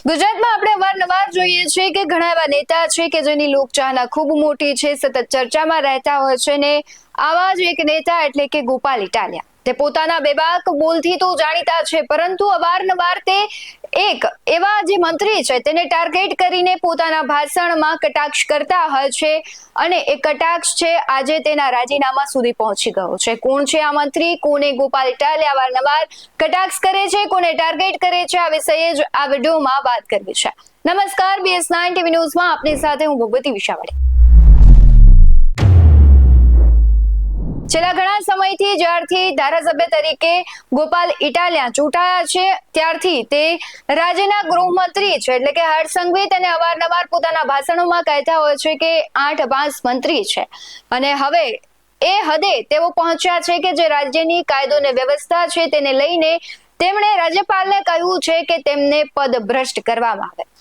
ગુજરાતમાં આપણે અવારનવાર જોઈએ છીએ કે ઘણા એવા નેતા છે કે જેની લોકચાહના ખૂબ મોટી છે, સતત ચર્ચામાં રહેતા હોય છે ને આવા જ એક નેતા એટલે કે ગોપાલ ઇટાલિયા. તે પોતાના બેબાક બોલથી તો જાણીતા છે, પરંતુ અવારનવાર તે એક એવા જે મંત્રી છે તેને ટાર્ગેટ કરીને પોતાના ભાષણમાં કટાક્ષ કરતા હોય છે અને એ કટાક્ષ છે આજે તેના રાજીનામા સુધી પહોંચી ગયો છે. કોણ છે આ મંત્રી? કોને ગોપાલ ઇટાલિયા અવારનવાર કટાક્ષ કરે છે, કોને ટાર્ગેટ કરે છે, આ વિષયે જ આ વિડીયોમાં વાત કરવી છે. નમસ્કાર, BS9 TV ન્યૂઝમાં આપની સાથે હું ભગવતી વિશાવાડી. છેલ્લા ઘણા સમયથી જ્યારથી ધારાસભ્ય તરીકે ગોપાલ ઇટાલિયા ચૂંટાયા છે ત્યારથી તે રાજ્યના ગૃહમંત્રી છે, એટલે કે હર્ષ સંઘવી તેને અવારનવાર પોતાના ભાષણોમાં કહેતા હોય છે કે 8 પાસ મંત્રી છે અને હવે એ હદે તેઓ પહોંચ્યા છે કે જે રાજ્યની કાયદો અને વ્યવસ્થા છે તેને લઈને તેમણે રાજ્યપાલને કહ્યું છે કે તેમને પદ ભ્રષ્ટ કરવામાં આવે.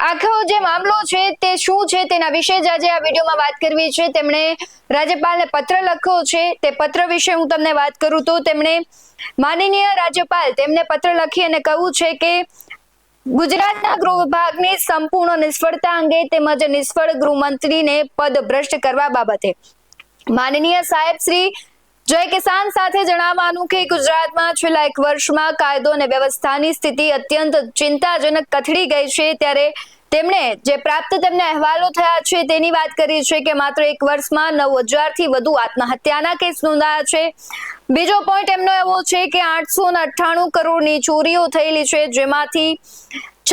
આખો જે મામલો છે તે શું છે તેના વિશે જ આજે આ વિડીયોમાં વાત કરવી છે. તેમણે રાજ્યપાલને પત્ર લખ્યો છે. તે પત્ર વિશે હું તમને વાત કરું તો તેમણે માનનીય રાજ્યપાલ તેમને પત્ર લખી અને કહ્યું છે કે ગુજરાતના ગૃહ વિભાગની સંપૂર્ણ નિષ્ફળતા અંગે તેમજ નિષ્ફળ ગૃહમંત્રીને પદ ભ્રષ્ટ કરવા બાબતે માનનીય સાહેબ શ્રી જય કિસાન સાથે જણાવવાનું કે ગુજરાતમાં છેલ્લા 1 વર્ષમાં કાયદો અને વ્યવસ્થાની સ્થિતિ અત્યંત ચિંતાજનક કથળી ગઈ છે. ત્યારે તેમણે જે પ્રાપ્ત તેમને અહેવાલો થયા છે તેની વાત કરી છે કે માત્ર 1 વર્ષમાં 9000થી વધુ આત્મહત્યાના કેસ નોંધાયા છે. બીજો પોઈન્ટ એમનો એવો છે કે 898 કરોડની ચોરીઓ થયેલી છે, જેમાંથી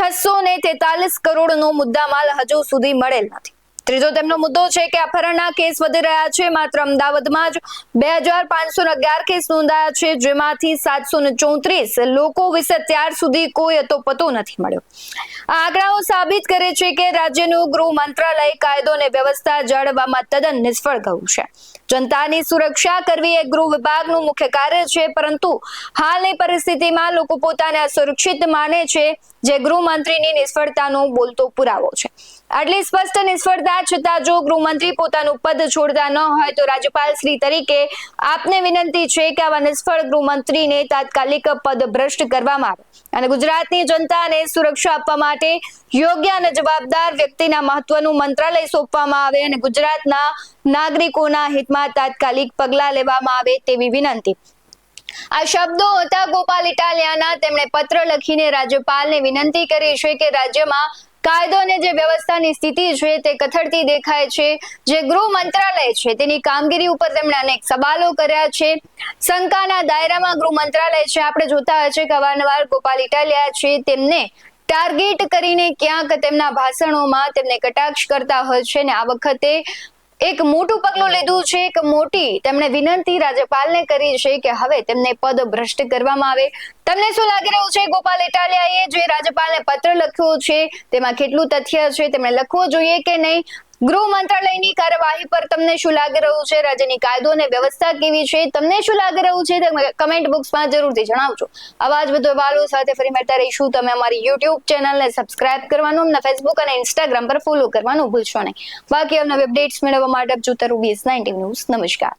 643 કરોડનો મુદ્દામાલ હજુ સુધી મળેલ નથી. ત્રીજો તેમનો મુદ્દો છે કે અપહરણના કેસ વધી રહ્યા છે. માત્ર અમદાવાદમાં જ 2511 કેસ નોંધાયા છે, જેમાંથી 734 લોકો વિશે અત્યાર સુધી કોઈ પતો નથી મળ્યો. આ આંકડાઓ સાબિત કરે છે કે રાજ્યનું ગૃહ મંત્રાલય કાયદો અને વ્યવસ્થા જાળવવામાં તદ્દન નિષ્ફળ ગયું છે. જનતાની સુરક્ષા કરવી એ ગૃહ વિભાગનું મુખ્ય કાર્ય છે, પરંતુ હાલની પરિસ્થિતિમાં લોકો પોતાને અસુરક્ષિત માને છે, જે ગૃહમંત્રીની નિષ્ફળતાનો બોલતો પુરાવો છે. આટલી સ્પષ્ટ નિષ્ફળતા છતાં જો ગૃહમંત્રી પોતાનું પદ છોડતા ન હોય તો રાજ્યપાલ શ્રી તરીકે આપને વિનંતી છે કે આવા નિષ્ફળ ગૃહમંત્રીને તાત્કાલિક પદ ભ્રષ્ટ કરવામાં આવે અને ગુજરાતની જનતાને સુરક્ષા આપવા માટે યોગ્ય અને જવાબદાર વ્યક્તિના મહત્વનું મંત્રાલય સોંપવામાં આવે અને ગુજરાતના નાગરિકોના હિતમાં તાત્કાલિક પગલાં લેવામાં આવે તેવી વિનંતી. આ શબ્દો હતા ગોપાલ ઇટાલિયાના. તેમણે પત્ર લખીને રાજ્યપાલને વિનંતી કરી છે કે રાજ્યમાં કાયદો અને જે વ્યવસ્થાની સ્થિતિ છે તે કથળતી દેખાય છે. જે ગૃહ મંત્રાલય છે તેની કામગીરી ઉપર તેમણે અનેક સવાલો કર્યા છે. શંકાના દાયરામાં ગૃહ મંત્રાલય છે. આપણે જોતા હોય છે કે અવારનવાર ગોપાલ ઇટાલિયા છે તેમને ટાર્ગેટ કરીને ક્યાંક તેમના ભાષણોમાં તેમને કટાક્ષ કરતા હોય છે ને આ વખતે એક મોટું પગલું લીધું છે. એક મોટી તેમણે વિનંતી રાજ્યપાલને કરી છે કે હવે તેમને પદ ભ્રષ્ટ કરવામાં આવે. તમને શું લાગી રહ્યું છે? ગોપાલ ઇટાલિયાએ જે રાજ્યપાલને પત્ર લખ્યો છે તેમાં કેટલું તથ્ય છે? તેમણે લખવો જોઈએ કે નહીં? ગૃહ મંત્રાલયની કાર્યવાહી પર તમને શું લાગી રહ્યું છે? રાજ્યની કાયદો અને વ્યવસ્થા કેવી છે? તમને શું લાગી રહ્યું છે? તમે કમેન્ટ બોક્સમાં જરૂરથી જણાવજો. આવા જ બધો અહેવાલો સાથે ફરી મળતા રહીશું. તમે અમારી YouTube ચેનલને સબસ્ક્રાઇબ કરવાનું, અમને Facebook અને Instagram પર ફોલો કરવાનું ભૂલશો નહીં. બાકી અમને અપડેટ્સ મેળવવા માટે જોતા રહો BS9 TV ન્યૂઝ. નમસ્કાર.